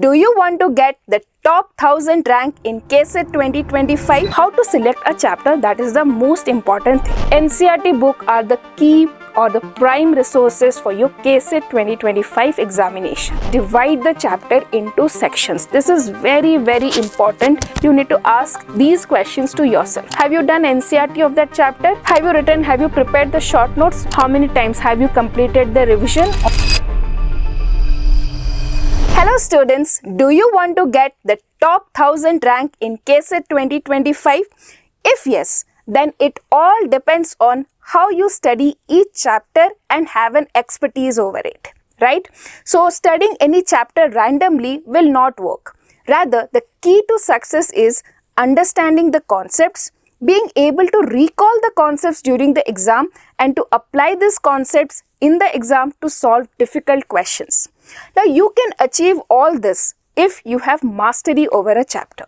Do you want to get the top 1000 rank in KCET 2025? How to select a chapter? That is the most important thing. NCERT book are the key or the prime resources for your KCET 2025 examination. Divide the chapter into sections. This is very important. You need to ask these questions to yourself. Have you done NCERT of that chapter? Have you prepared the short notes? How many times have you completed the revision? Hello students, do you want to get the top 1000 rank in KCET 2025? If yes, then it all depends on how you study each chapter and have an expertise over it, right? So studying any chapter randomly will not work. Rather, the key to success is understanding the concepts, being able to recall the concepts during the exam and to apply these concepts in the exam to solve difficult questions. Now you can achieve all this if you have mastery over a chapter.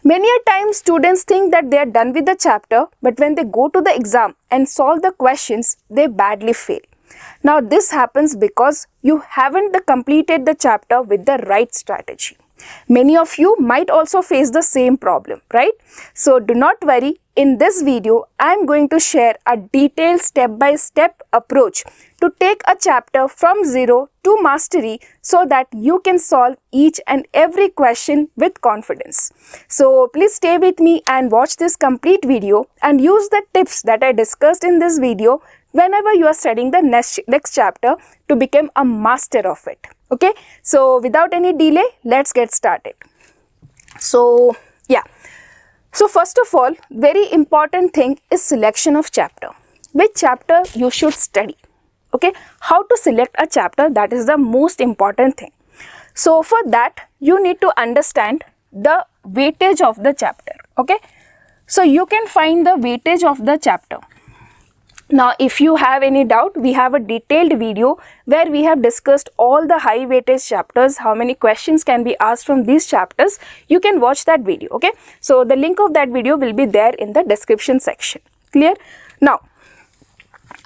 Many a times students think that they are done with the chapter, but when they go to the exam and solve the questions, they badly fail. Now this happens because you haven't completed the chapter with the right strategy. Many of you might also face the same problem, right? So do not worry. In this video, I am going to share a detailed step-by-step approach to take a chapter from zero to mastery so that you can solve each and every question with confidence. So please stay with me and watch this complete video and use the tips that I discussed in this video whenever you are studying the next chapter to become a master of it. Okay, so without any delay, let's get started. So first of all, very important thing is selection of chapter. Which chapter you should study? Okay, how to select a chapter, that is the most important thing. So for that, you need to understand the weightage of the chapter. Okay, so you can find the weightage of the chapter. Now, if you have any doubt, we have a detailed video where we have discussed all the high weightage chapters, how many questions can be asked from these chapters. You can watch that video, okay? So, the link of that video will be there in the description section. Clear? Now,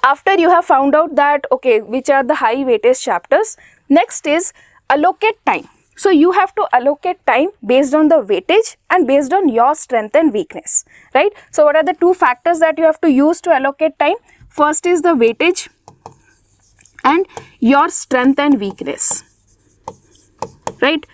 after you have found out that, okay, which are the high weightage chapters, next is allocate time. So, you have to allocate time based on the weightage and based on your strength and weakness, right? So, what are the two factors that you have to use to allocate time? First is the weightage and your strength and weakness, right?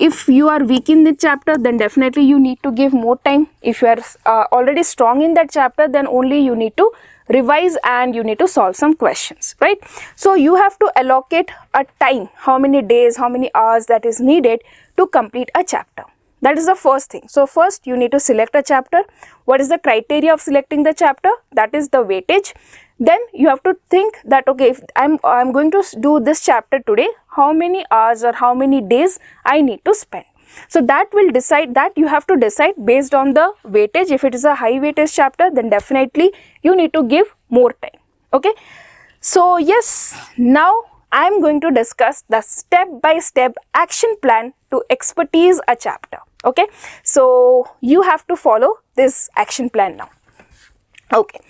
If you are weak in the chapter, then definitely you need to give more time. If you are already strong in that chapter, then only you need to revise and you need to solve some questions, right? So you have to allocate a time, how many days, how many hours that is needed to complete a chapter. That is the first thing. So first you need to select a chapter. What is the criteria of selecting the chapter? That is the weightage. Then you have to think that, okay, if I'm going to do this chapter today, how many hours or how many days I need to spend. So that will decide, that you have to decide based on the weightage. If it is a high weightage chapter, then definitely you need to give more time. Okay. So yes, now I am going to discuss the step-by-step action plan to expertise a chapter. Okay. So you have to follow this action plan now. Okay.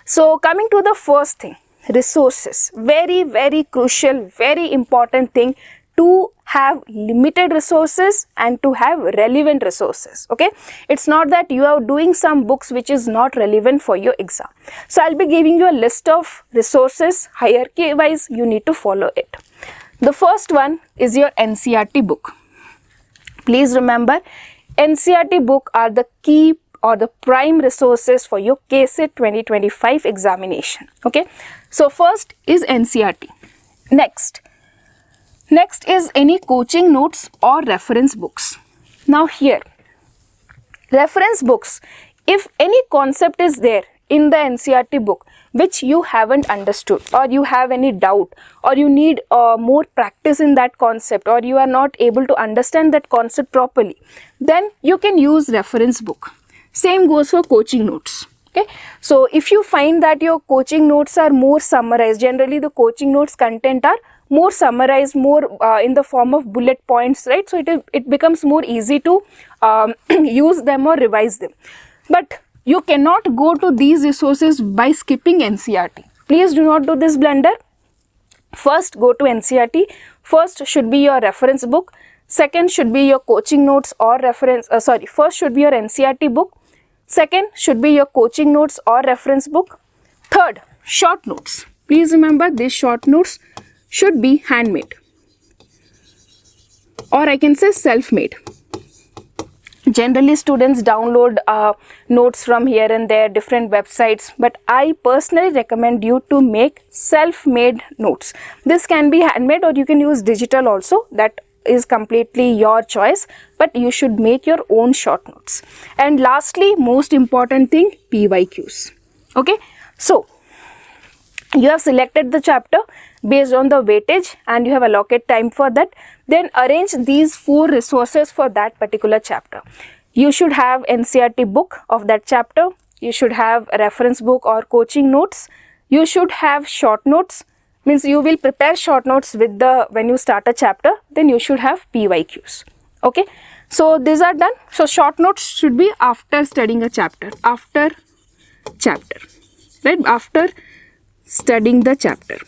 So coming to the first thing, resources. Very crucial, very important thing to have limited resources and to have relevant resources. Okay, it's not that you are doing some books which is not relevant for your exam. So I'll be giving you a list of resources, hierarchy wise you need to follow it. The first one is your NCERT book. Please remember, NCERT book are the key or the prime resources for your KCET 2025 examination. Okay, so first is NCERT. Next is any coaching notes or reference books. Now here, reference books, if any concept is there in the NCERT book which you haven't understood or you have any doubt or you need more practice in that concept or you are not able to understand that concept properly, then you can use reference book. Same goes for coaching notes. Okay, so if you find that your coaching notes are more summarized, generally the coaching notes content are more summarized, more in the form of bullet points, right? So it becomes more easy to use them or revise them. But you cannot go to these resources by skipping NCERT. Please do not do this blunder. First go to NCERT. First should be your reference book. Second should be your coaching notes or reference, first should be your NCERT book. Second should be your coaching notes or reference book. Third, short notes. Please remember, these short notes should be handmade, or I can say self-made. Generally, students download notes from here and there, different websites, but I personally recommend you to make self-made notes. This can be handmade or you can use digital also. That is completely your choice, but you should make your own short notes. And lastly, most important thing, PYQs. Okay, so you have selected the chapter based on the weightage and you have allocated time for that. Then arrange these 4 resources for that particular chapter. You should have NCERT book of that chapter. You should have a reference book or coaching notes. You should have short notes, means you will prepare short notes with when you start a chapter. Then you should have PYQs. Okay, so these are done. So short notes should be after studying a chapter, right? After studying the chapter.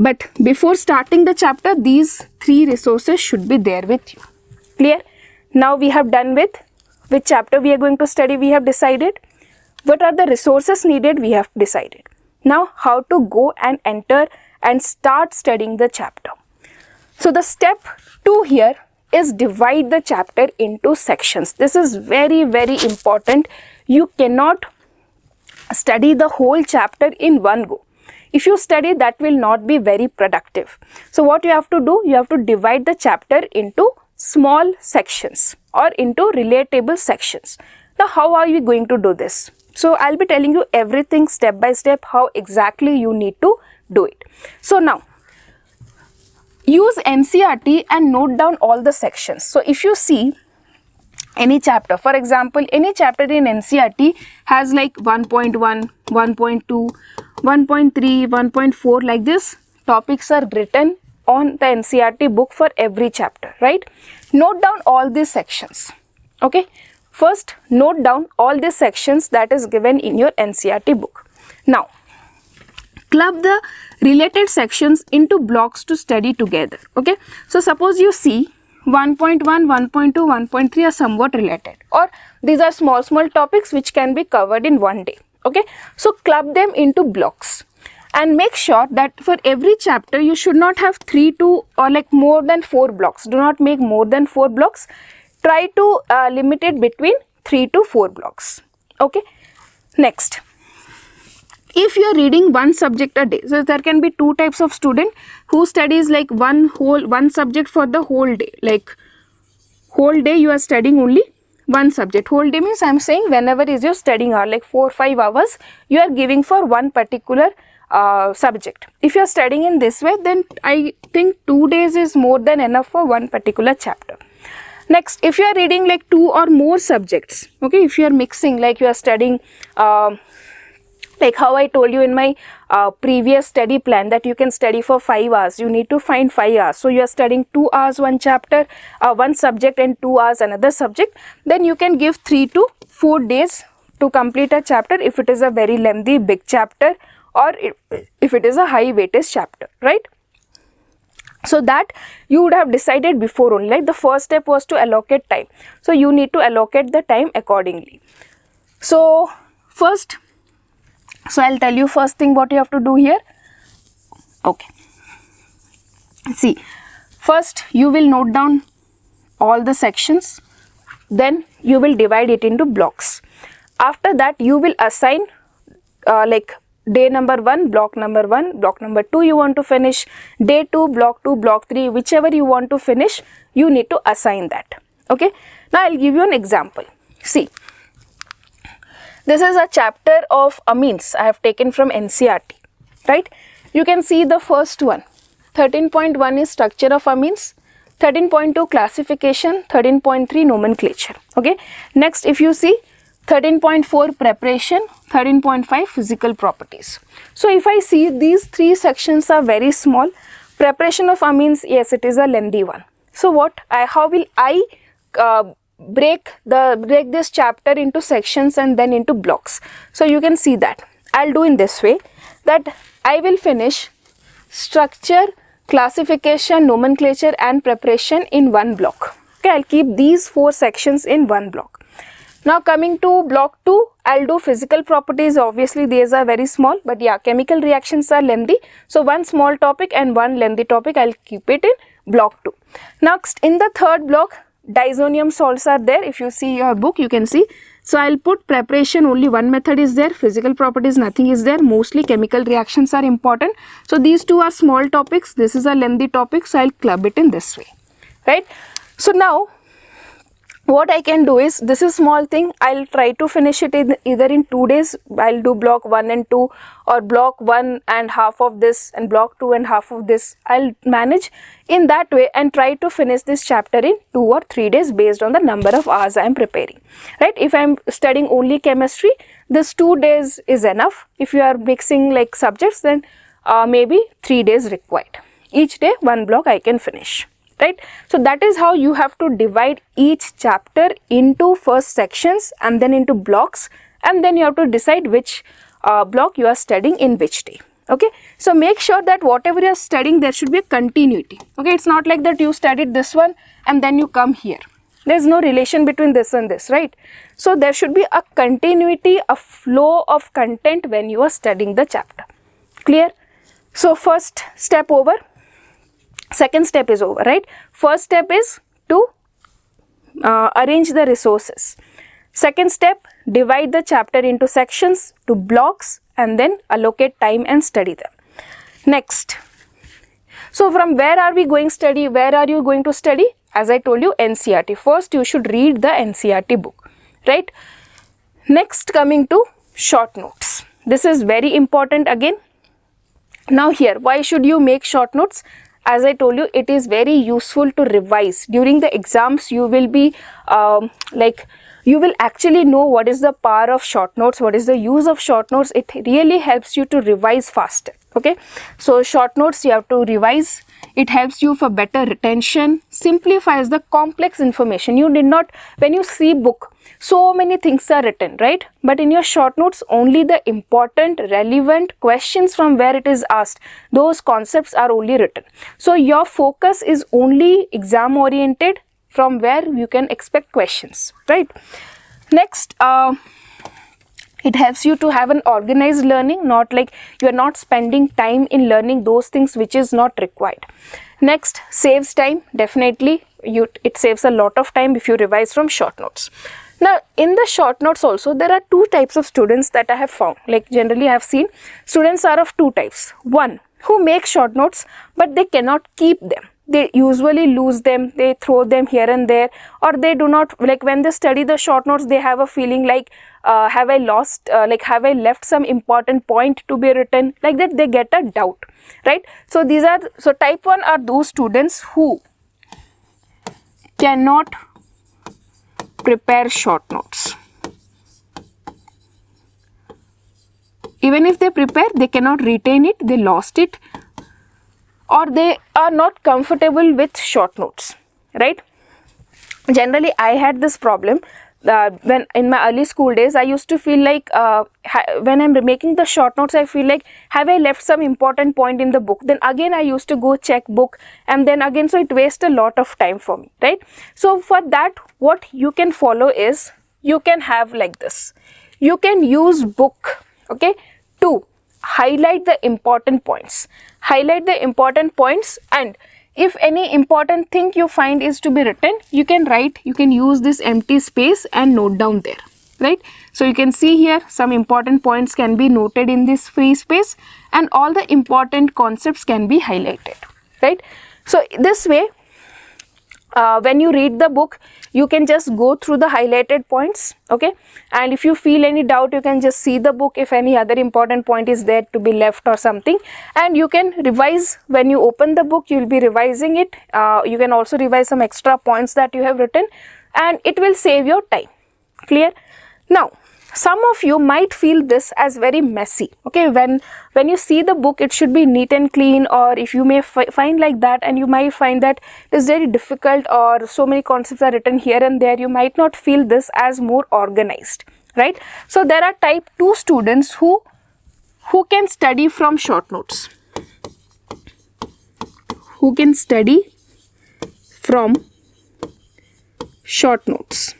But before starting the chapter, these 3 resources should be there with you. Clear? Now we have done with which chapter we are going to study, we have decided. What are the resources needed, we have decided. Now how to go and enter and start studying the chapter. So the step 2 here is divide the chapter into sections. This is very, very important. You cannot study the whole chapter in one go. If you study, that will not be very productive. So what you have to do, you have to divide the chapter into small sections or into relatable sections. Now how are you going to do this? So I'll be telling you everything step by step, how exactly you need to do it. So now use NCERT and note down all the sections. So if you see any chapter, for example, any chapter in NCERT has like 1.1, 1.2, 1.3, 1.4, like this. Topics are written on the NCERT book for every chapter, right? Note down all these sections. Okay, first note down all these sections that is given in your NCERT book. Now club the related sections into blocks to study together. Okay, so suppose you see 1.1, 1.2, 1.3 are somewhat related, or these are small topics which can be covered in one day. Okay, so club them into blocks and make sure that for every chapter you should not have 3 to or like more than 4 blocks. Do not make more than 4 blocks. Try to limit it between 3 to 4 blocks. Okay, next, if you are reading one subject a day, so there can be 2 types of student who studies like one subject for the whole day. Like whole day you are studying only one subject. Whole day means I am saying whenever is your studying hour, like 4 or 5 hours you are giving for one particular subject. If you are studying in this way, then I think 2 days is more than enough for one particular chapter. Next, if you are reading like 2 or more subjects, okay, if you are mixing, like you are studying like how I told you in my previous study plan that you can study for 5 hours, you need to find 5 hours. So you are studying 2 hours one chapter, one subject, and 2 hours another subject. Then you can give 3 to 4 days to complete a chapter if it is a very lengthy big chapter, or if it is a high weightage chapter, right? So that you would have decided before only. Like the first step was to allocate time. So you need to allocate the time accordingly. So first, so I'll tell you first thing what you have to do here. Okay. See, first you will note down all the sections. Then you will divide it into blocks. After that you will assign like day number 1, block number 1, block number 2 you want to finish, day 2, block 2, block 3, whichever you want to finish, you need to assign that. Okay. Now I'll give you an example. See, this is a chapter of amines I have taken from NCERT, right? You can see the first one. 13.1 is structure of amines, 13.2 classification, 13.3 nomenclature. Okay. Next, if you see 13.4 preparation, 13.5 physical properties. So if I see these 3 sections are very small. Preparation of amines, yes, it is a lengthy one. So how will I break this chapter into sections and then into blocks? So you can see that I'll do in this way, that I will finish structure classification, nomenclature and preparation in one block. Okay, I'll keep these 4 sections in one block. Now coming to block 2, I'll do physical properties. Obviously these are very small, but yeah, chemical reactions are lengthy. So one small topic and one lengthy topic, I'll keep it in block 2. Next, in the third block, disonium salts are there. If you see your book, you can see. So I'll put preparation, only one method is there. Physical properties, nothing is there. Mostly chemical reactions are important. So these 2 are small topics. This is a lengthy topic. So I'll club it in this way, right? So now what I can do is, this is small thing, I'll try to finish it in either in 2 days. I'll do block 1 and 2, or block 1 and half of this and block 2 and half of this. I'll manage in that way and try to finish this chapter in 2 or 3 days based on the number of hours I am preparing, right? If I am studying only chemistry, this 2 days is enough. If you are mixing like subjects, then maybe 3 days required. Each day 1 block I can finish. Right? So that is how you have to divide each chapter into first sections and then into blocks, and then you have to decide which block you are studying in which day. Okay, so make sure that whatever you are studying, there should be a continuity. Okay, it's not like that you studied this one and then you come here. There's no relation between this and this, right? So there should be a continuity, a flow of content when you are studying the chapter. Clear? So first step over. Second step is over, right? First step is to arrange the resources. Second step, divide the chapter into sections, to blocks, and then allocate time and study them. Next, so from where are we going study? Where are you going to study? As I told you, NCERT. First, you should read the NCERT book, right? Next, coming to short notes. This is very important again. Now here, why should you make short notes? As I told you, it is very useful to revise. During the exams, you will be you will actually know what is the power of short notes, what is the use of short notes. It really helps you to revise faster. Okay, so short notes you have to revise. It helps you for better retention, simplifies the complex information. You did not, when you see book, so many things are written, right? But in your short notes, only the important, relevant questions from where it is asked, those concepts are only written. So your focus is only exam oriented, from where you can expect questions, right? Next, it helps you to have an organized learning, not like you are not spending time in learning those things which is not required. Next, saves time. Definitely, it saves a lot of time if you revise from short notes. Now, in the short notes also, there are 2 types of students that I have found. Like generally I have seen, students are of 2 types. One, who make short notes, but they cannot keep them. They usually lose them, they throw them here and there, or they do not, like when they study the short notes, they have a feeling like, have I lost, have I left some important point to be written, like that they get a doubt, right? So these are, so type 1 are those students who cannot prepare short notes. Even if they prepare, they cannot retain it, they lost it, or they are not comfortable with short notes, right? Generally, I had this problem when in my early school days. I used to feel like when I'm making the short notes, I feel like, have I left some important point in the book? Then again, I used to go check book, and then again, so it wastes a lot of time for me, right? So for that, what you can follow is, you can have like this. You can use book, okay, to highlight the important points. Highlight the important points, and if any important thing you find is to be written, you can write, you can use this empty space and note down there, right? So you can see here some important points can be noted in this free space, and all the important concepts can be highlighted, right? So this way, when you read the book, you can just go through the highlighted points, okay? And if you feel any doubt, you can just see the book if any other important point is there to be left or something, and you can revise. When you open the book, you will be revising it. You can also revise some extra points that you have written, and it will save your time. Clear? Now, some of you might feel this as very messy, okay? When you see the book, it should be neat and clean, or if you may find like that, and you might find that it is very difficult, or so many concepts are written here and there, you might not feel this as more organized, right? So there are type 2 students who can study from short notes, who can study from short notes.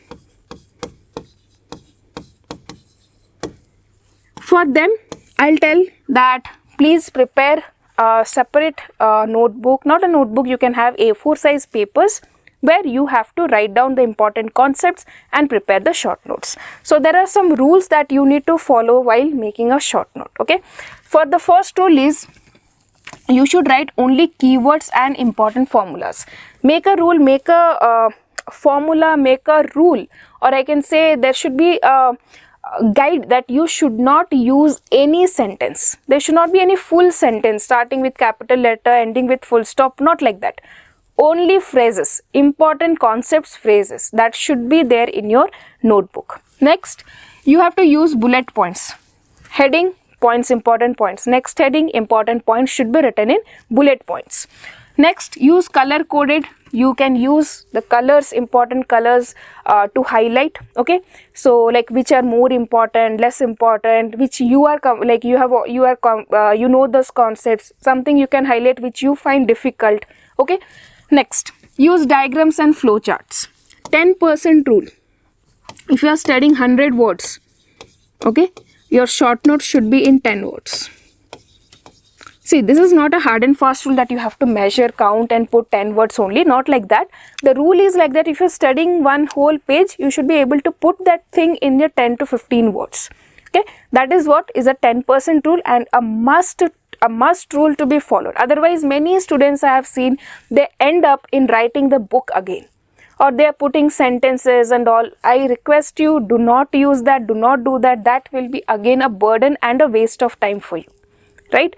For them, I'll tell that please prepare a separate notebook, not a notebook, you can have A4 size papers where you have to write down the important concepts and prepare the short notes. So there are some rules that you need to follow while making a short note, okay. For the first rule is, you should write only keywords and important formulas. Make a rule, make a formula, make a rule, or I can say there should be a guide that you should not use any sentence. There should not be any full sentence starting with capital letter, ending with full stop, not like that. Only phrases, important concepts, phrases that should be there in your notebook. Next, you have to use bullet points. Heading, points, important points. Next heading, important points should be written in bullet points. Next, use color coded. You can use the colors, important colors to highlight, okay. So like which are more important, less important, which you are you know those concepts, something you can highlight which you find difficult, okay. Next, use diagrams and flowcharts. 10% rule. If you are studying 100 words, okay, your short note should be in 10 words. See, this is not a hard and fast rule that you have to measure, count and put 10 words only, not like that. The rule is like that if you're studying one whole page, you should be able to put that thing in your 10 to 15 words. Okay, that is what is a 10% rule and a must rule to be followed. Otherwise, many students I have seen, they end up in writing the book again, or they are putting sentences and all. I request you, do not use that, do not do that. That will be again a burden and a waste of time for you, right?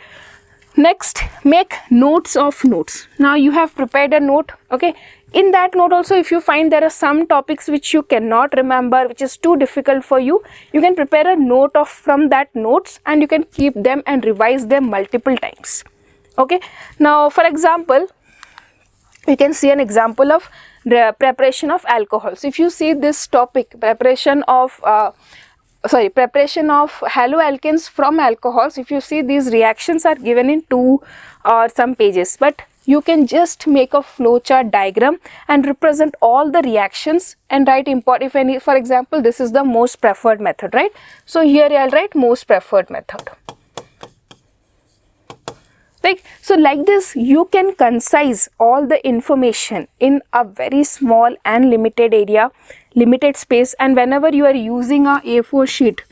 Next, make notes of notes. Now you have prepared a note, okay. In that note also, if you find there are some topics which you cannot remember, which is too difficult for you, you can prepare a note from that notes and you can keep them and revise them multiple times, okay. Now for example, you can see an example of the preparation of alcohol. So if you see this topic, preparation of haloalkanes from alcohols, if you see these reactions are given in 2 or some pages, but you can just make a flowchart diagram and represent all the reactions and write if any, for example, this is the most preferred method, right? So here I'll write most preferred method. Right? So like this, you can concise all the information in a very small and limited area, limited space. And whenever you are using a A4 sheet,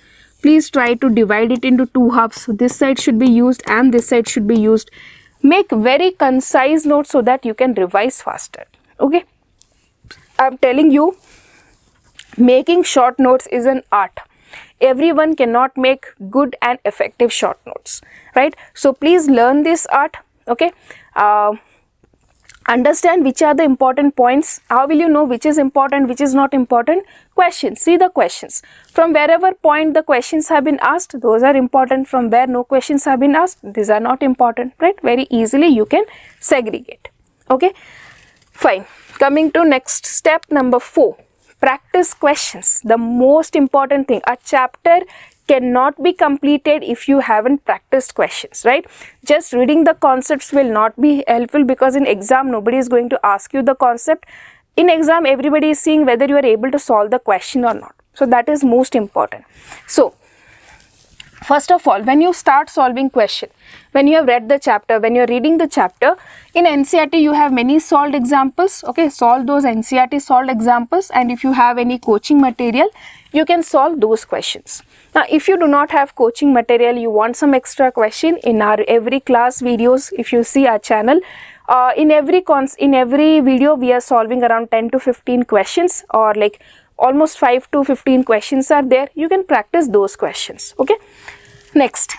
please try to divide it into 2 halves. So this side should be used and this side should be used. Make very concise notes so that you can revise faster, okay. I'm telling you, making short notes is an art. Everyone cannot make good and effective short notes, right? So please learn this art, okay. Understand which are the important points. How will you know which is important, which is not important? Questions. See the questions. From wherever point the questions have been asked, those are important. From where no questions have been asked, these are not important, right? Very easily you can segregate, okay. Fine. Coming to next step number 4. Practice questions. The most important thing. A chapter cannot be completed if you haven't practiced questions, right? Just reading the concepts will not be helpful because in exam nobody is going to ask you the concept. In exam everybody is seeing whether you are able to solve the question or not. So that is most important. So first of all, when you start solving question, when you have read the chapter, when you are reading the chapter, in NCERT you have many solved examples, okay. Solve those NCERT solved examples, and if you have any coaching material, you can solve those questions. Now if you do not have coaching material, you want some extra question, in our every class videos, if you see our channel, in every video we are solving around 10 to 15 questions, or like almost 5 to 15 questions are there. You can practice those questions, okay. Next,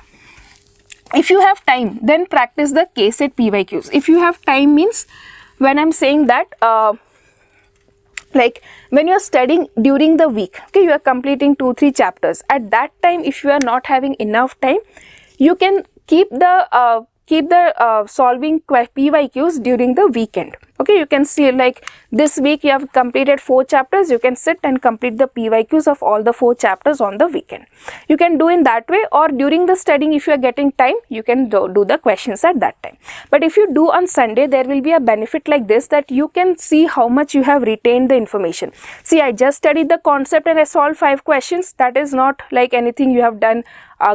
if you have time, then practice the KCET PYQs. If you have time means, when I'm saying that, like when you are studying during the week, okay, you are completing 2-3 chapters. At that time, if you are not having enough time, you can keep the solving PYQs during the weekend, Okay, you can see like this week you have completed 4 chapters, you can sit and complete the PYQs of all the 4 chapters on the weekend. You can do in that way, or during the studying if you are getting time, you can do the questions at that time. But if you do on Sunday, there will be a benefit like this, that you can see how much you have retained the information. See, I just studied the concept and I solved 5 questions. That is not like anything you have done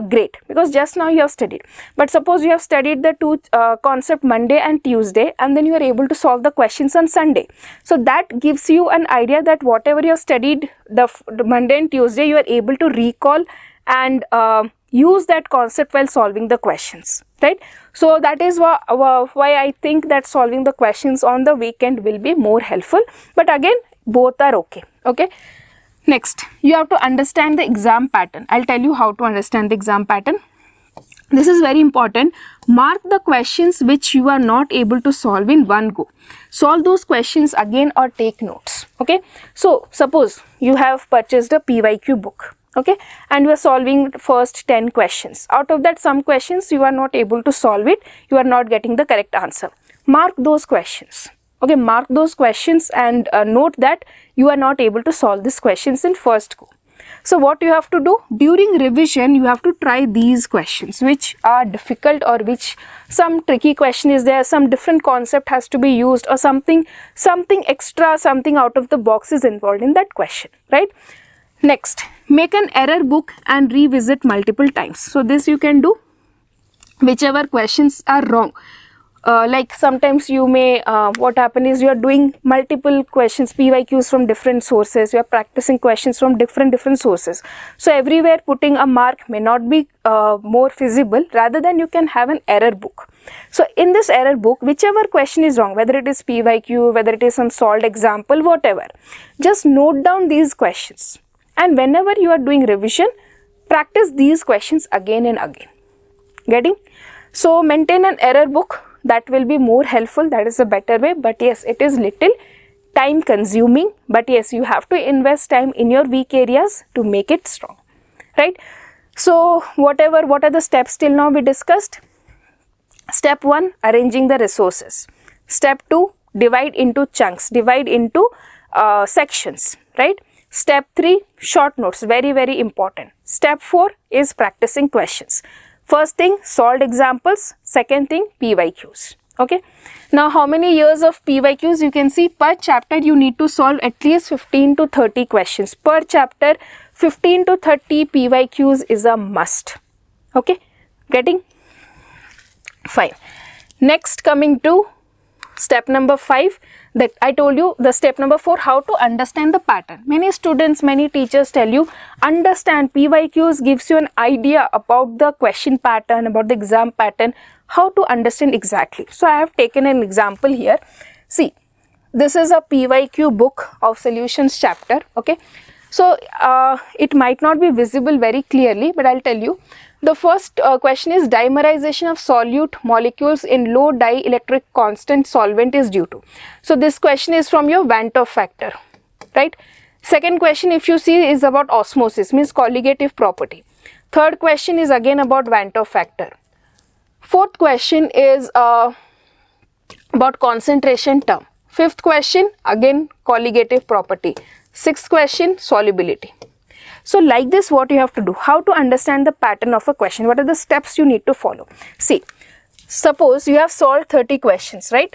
great, because just now you have studied. But suppose you have studied the 2 concept Monday and Tuesday, and then you are able to solve the questions on Sunday. So that gives you an idea that whatever you have studied the Monday and Tuesday, you are able to recall and use that concept while solving the questions, right? So that is why I think that solving the questions on the weekend will be more helpful. But again, both are okay. Okay. Next, you have to understand the exam pattern. I'll tell you how to understand the exam pattern. This is very important. Mark the questions which you are not able to solve in one go. Solve those questions again or take notes. Okay. So, suppose you have purchased a PYQ book. Okay. And you are solving first 10 questions. Out of that, some questions you are not able to solve it. You are not getting the correct answer. Mark those questions. Okay, mark those questions and note that you are not able to solve these questions in first go. So what you have to do during revision, you have to try these questions which are difficult, or which some tricky question is there, some different concept has to be used, or something extra, something out of the box is involved in that question, right? Next, make an error book and revisit multiple times. So this you can do whichever questions are wrong. Like sometimes you may, what happen is you are doing multiple questions, PYQs from different sources, you are practicing questions from different sources. So everywhere putting a mark may not be more feasible, rather than you can have an error book. So in this error book, whichever question is wrong, whether it is PYQ, whether it is some solved example, whatever, just note down these questions. And whenever you are doing revision, practice these questions again and again. Getting? So maintain an error book. That will be more helpful. That is a better way. But yes, it is little time consuming. But yes, you have to invest time in your weak areas to make it strong. Right? So what are the steps till now we discussed? Step 1, arranging the resources. Step 2, divide into chunks, divide into sections. Right? Step 3, short notes. Very, very important. Step 4 is practicing questions. First thing, solved examples. Second thing, PYQs. Okay. Now, how many years of PYQs? You can see per chapter you need to solve at least 15 to 30 questions. Per chapter, 15 to 30 PYQs is a must. Okay. Getting? Fine. Next, coming to step number 5. That I told you, the step number 4, how to understand the pattern. Many students, many teachers tell you, understand PYQs gives you an idea about the question pattern, about the exam pattern, how to understand exactly. So I have taken an example here. See, this is a PYQ book of solutions chapter. Okay. So it might not be visible very clearly, but I'll tell you. The first question is dimerization of solute molecules in low dielectric constant solvent is due to. So this question is from your Van 't Hoff factor, right? Second question, if you see, is about osmosis, means colligative property. Third question is again about Van 't Hoff factor. Fourth question is about concentration term. Fifth question, again colligative property. Sixth question, solubility. So like this, what you have to do, how to understand the pattern of a question, what are the steps you need to follow. See, suppose you have solved 30 questions, right?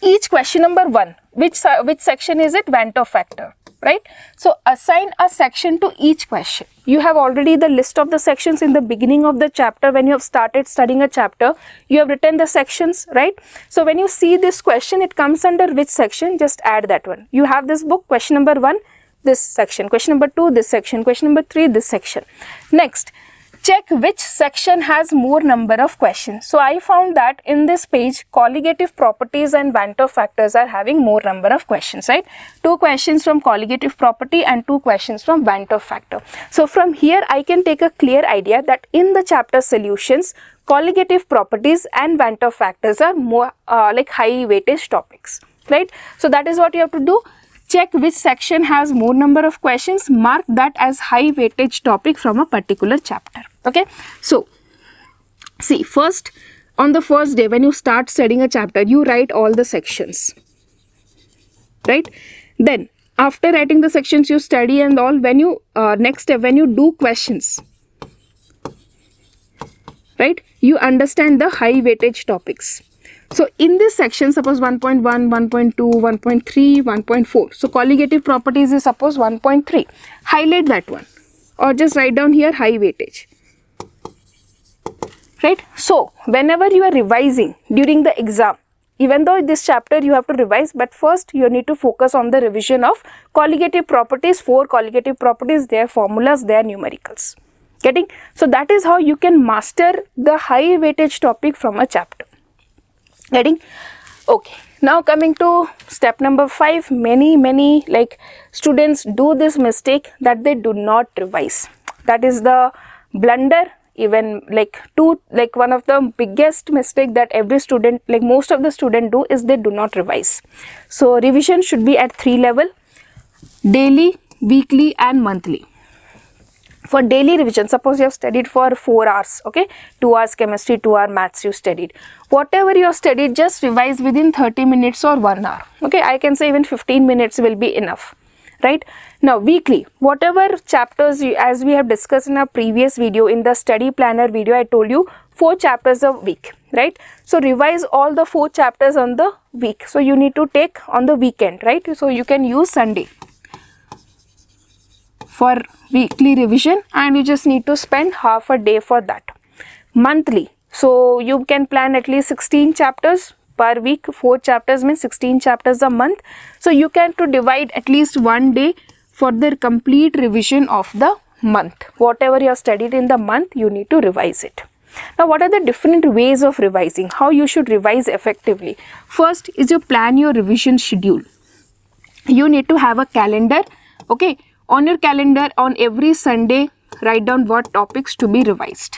Each question number 1, which section is it? Van 't Hoff factor, right? So assign a section to each question. You have already the list of the sections in the beginning of the chapter. When you have started studying a chapter, you have written the sections, right? So when you see this question, it comes under which section, just add that one. You have this book, question number 1, this section, question number 2, this section, question number 3, this section. Next, check which section has more number of questions. So I found that in this page, colligative properties and Van 't Hoff factors are having more number of questions, right? 2 questions from colligative property and 2 questions from Van 't Hoff factor. So from here, I can take a clear idea that in the chapter solutions, colligative properties and Van 't Hoff factors are more like high weightage topics, right? So that is what you have to do. Check which section has more number of questions, mark that as high weightage topic from a particular chapter. Okay. So, see, first On the first day, when you start studying a chapter, you write all the sections, right? Then after writing the sections, you study and all. When you next step, when you do questions, right, you understand the high weightage topics. So in this section, suppose 1.1, 1.2, 1.3, 1.4. So colligative properties is suppose 1.3. Highlight that one or just write down here high weightage. Right? So whenever you are revising during the exam, even though this chapter you have to revise, but first you need to focus on the revision of colligative properties, 4 colligative properties, their formulas, their numericals. Getting? So that is how you can master the high weightage topic from a chapter. Getting? Okay. Now coming to step number 5, many like students do this mistake that they do not revise. That is the blunder. Even like one of the biggest mistake that every student, like most of the student do, is they do not revise. So revision should be at 3 level: daily, weekly and monthly. For daily revision, suppose you have studied for 4 hours, okay, 2 hours chemistry, 2 hours maths you studied. Whatever you have studied, just revise within 30 minutes or 1 hour, okay. I can say even 15 minutes will be enough, right? Now weekly, whatever chapters as we have discussed in our previous video, in the study planner video, I told you 4 chapters a week, right? So revise all the 4 chapters on the week. So you need to take on the weekend, right? So you can use Sunday for weekly revision and you just need to spend half a day for that. Monthly, so you can plan at least 16 chapters per week. 4 chapters means 16 chapters a month. So you can to divide at least 1 day for the complete revision of the month. Whatever you have studied in the month, you need to revise it. Now what are the different ways of revising? How you should revise effectively? First is you plan your revision schedule. You need to have a calendar, okay. On your calendar, on every Sunday, write down what topics to be revised,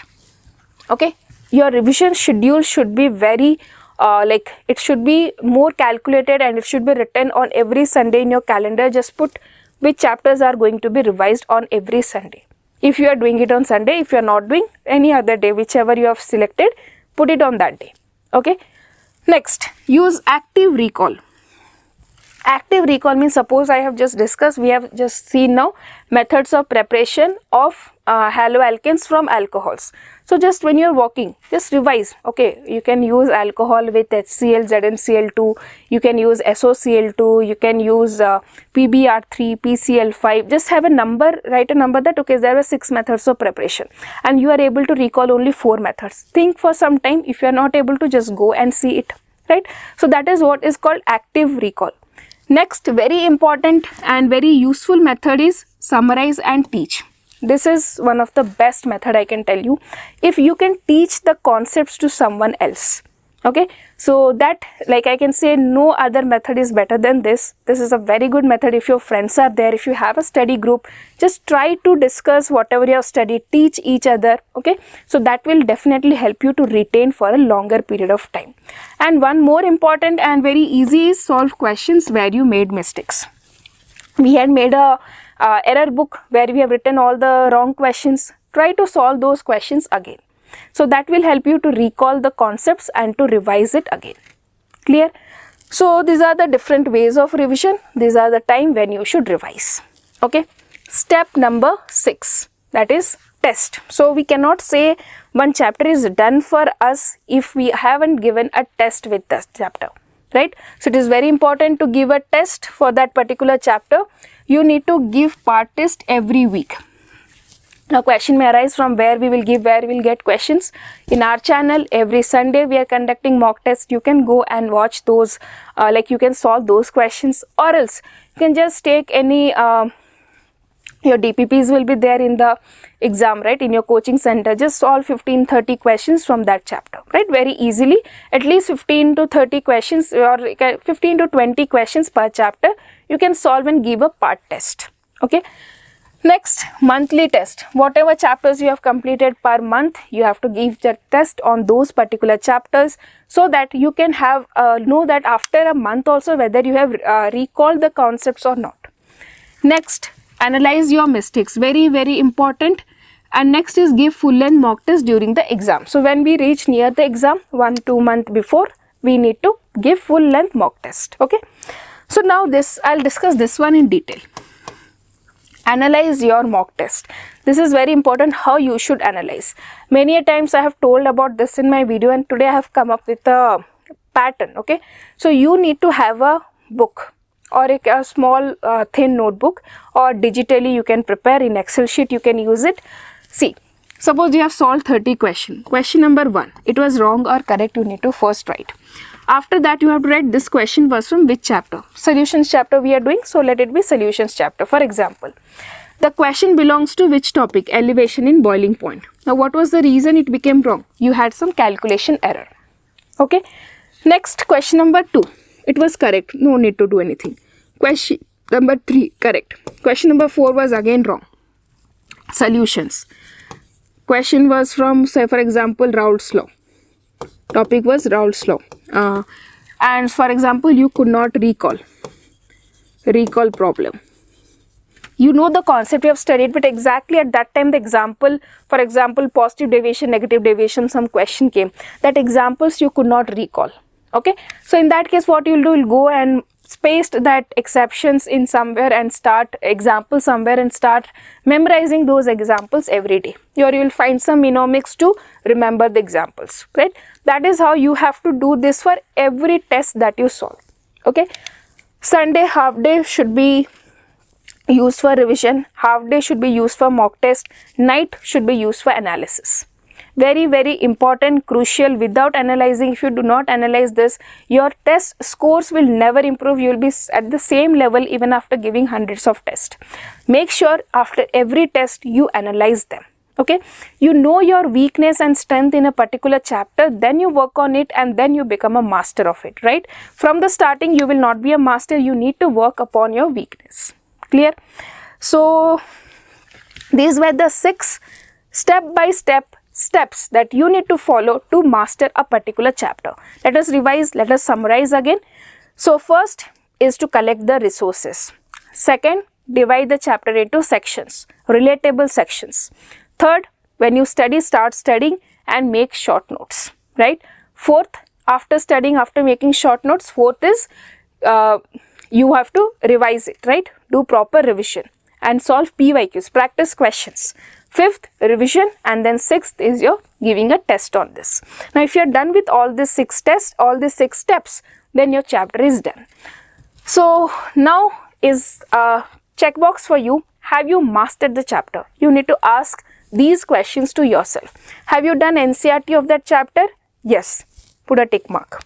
okay. Your revision schedule should be very like it should be more calculated and it should be written on every Sunday in your calendar. Just put which chapters are going to be revised on every Sunday. If you are doing it on Sunday, if you are not doing any other day, whichever you have selected, put it on that day, okay. Next, use active recall. Active recall means, suppose I have just discussed, we have just seen now methods of preparation of haloalkanes from alcohols. So just when you are working, just revise, okay. You can use alcohol with HCl, ZnCl2, you can use SOCl2, you can use PBr3, PCl5. Just have a number, write a number that, okay, there were 6 methods of preparation and you are able to recall only 4 methods. Think for some time. If you are not able to, just go and see it, right? So that is what is called active recall. Next, very important and very useful method is summarize and teach. This is one of the best method I can tell you. If you can teach the concepts to someone else, okay, so that, like I can say, no other method is better than this. This is a very good method. If your friends are there, if you have a study group, just try to discuss whatever you have studied, teach each other, okay. So that will definitely help you to retain for a longer period of time. And one more important and very easy is solve questions where you made mistakes. We had made a error book where we have written all the wrong questions. Try to solve those questions again. So that will help you to recall the concepts and to revise it again. Clear? So these are the different ways of revision. These are the time when you should revise. Okay. Step number 6, that is test. So we cannot say one chapter is done for us if we haven't given a test with that chapter, right? So it is very important to give a test for that particular chapter. You need to give part test every week. Now question may arise from where we will get questions. In our channel, every Sunday we are conducting mock tests. You can go and watch those, like you can solve those questions, or else you can just take any, your DPPs will be there in the exam, right, in your coaching center. Just solve 15-30 questions from that chapter, right, very easily. At least 15 to 30 questions or 15 to 20 questions per chapter you can solve and give a part test, okay. Next, monthly test. Whatever chapters you have completed per month, you have to give the test on those particular chapters, so that you can have know that after a month also whether you have recalled the concepts or not. Next, analyze your mistakes. Very, very important. And next is give full length mock test during the exam. So when we reach near the exam, 1-2 months before, we need to give full length mock test. Okay. So now I'll discuss this one in detail. Analyze your mock test. This is very important, how you should analyze. Many a times I have told about this in my video, and today I have come up with a pattern. Okay. So you need to have a book or a small thin notebook, or digitally you can prepare in Excel sheet, you can use it. See, suppose you have solved 30 questions. Question number 1, it was wrong or correct, you need to first write. After that, you have to write this question was from which chapter. Solutions chapter we are doing, so let it be solutions chapter. For example, the question belongs to which topic? Elevation in boiling point. Now, what was the reason it became wrong? You had some calculation error. Okay. Next, question number 2. It was correct. No need to do anything. Question number 3, correct. Question number 4 was again wrong. Solutions. Question was from, say for example, Raoult's law. Topic was Raoult's law. And for example, you could not recall problem. You know the concept you have studied, but exactly at that time the example, for example, positive deviation, negative deviation, some question came. That examples you could not recall. Okay. So in that case, what you will do, you'll go and paste that exceptions in somewhere and start example somewhere and start memorizing those examples every day. Or you will find some mnemonics to remember the examples, right? That is how you have to do this for every test that you solve. Okay. Sunday half day should be used for revision, half day should be used for mock test, night should be used for analysis. Very, very important, crucial. Without analyzing, if you do not analyze this, your test scores will never improve. You will be at the same level even after giving hundreds of tests. Make sure after every test you analyze them. Okay. You know your weakness and strength in a particular chapter, then you work on it and then you become a master of it, right? From the starting, you will not be a master. You need to work upon your weakness. Clear? So these were the 6 step-by-step steps that you need to follow to master a particular chapter. Let us revise, let us summarize again. So first is to collect the resources. Second, divide the chapter into sections, relatable sections. Third, when you study, start studying and make short notes, right? Fourth, after studying, after making short notes, fourth is you have to revise it, right? Do proper revision and solve PYQs, practice questions. Fifth, revision, and then sixth is your giving a test on this. Now, if you are done with all these 6 tests, all these 6 steps, then your chapter is done. So now is a checkbox for you. Have you mastered the chapter? You need to ask these questions to yourself. Have you done NCERT of that chapter? Yes. Put a tick mark.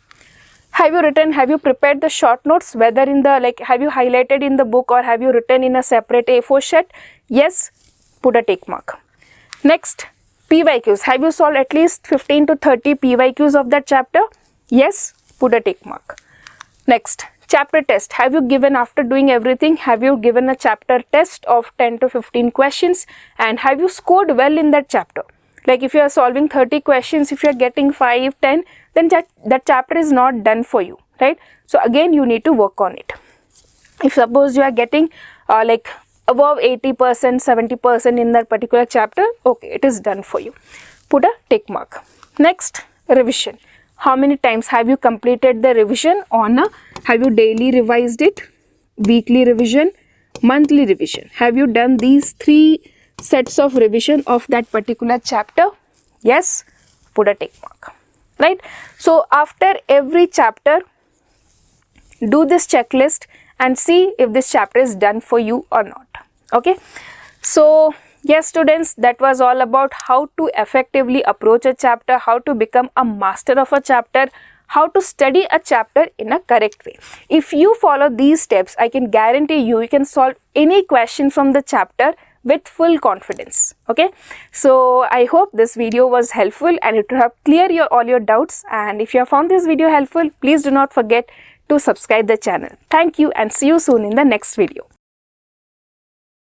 Have you written, have you prepared the short notes, whether in the, have you highlighted in the book or have you written in a separate A4 sheet? Yes. Put a tick mark. Next, PYQs. Have you solved at least 15 to 30 PYQs of that chapter? Yes. Put a tick mark. Next, chapter test. Have you given, after doing everything, have you given a chapter test of 10 to 15 questions and have you scored well in that chapter? Like if you are solving 30 questions, if you are getting 5, 10, then that chapter is not done for you, right? So again, you need to work on it. If suppose you are getting above 80%, 70% in that particular chapter, okay, it is done for you. Put a tick mark. Next, revision. How many times have you completed the revision have you daily revised it, weekly revision, monthly revision? Have you done these 3 sets of revision of that particular chapter? Yes. Put a tick mark, right? So after every chapter, do this checklist and see if this chapter is done for you or not. Okay. So yes, students, that was all about how to effectively approach a chapter, how to become a master of a chapter, how to study a chapter in a correct way. If you follow these steps, I can guarantee you can solve any question from the chapter with full confidence. Okay. So I hope this video was helpful and it will have clear all your doubts. And if you have found this video helpful, please do not forget to subscribe the channel. Thank you and see you soon in the next video.